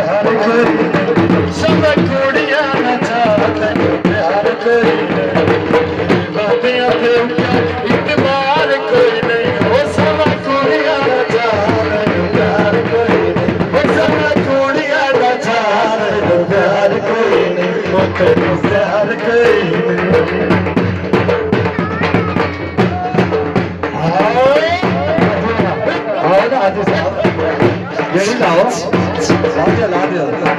प्यार कोई नहीं सब कुड़ियां ना चाहते प्यार कोई नहीं बातियां पे इतबार कोई नहीं वो सब कुड़ियां ना चाहते प्यार कोई नहीं वो सब कुड़ियां ना चाहते प्यार कोई नहीं वो तेरे प्यार कोई नहीं आओ ना आजी साहब यही लाओ ला दिया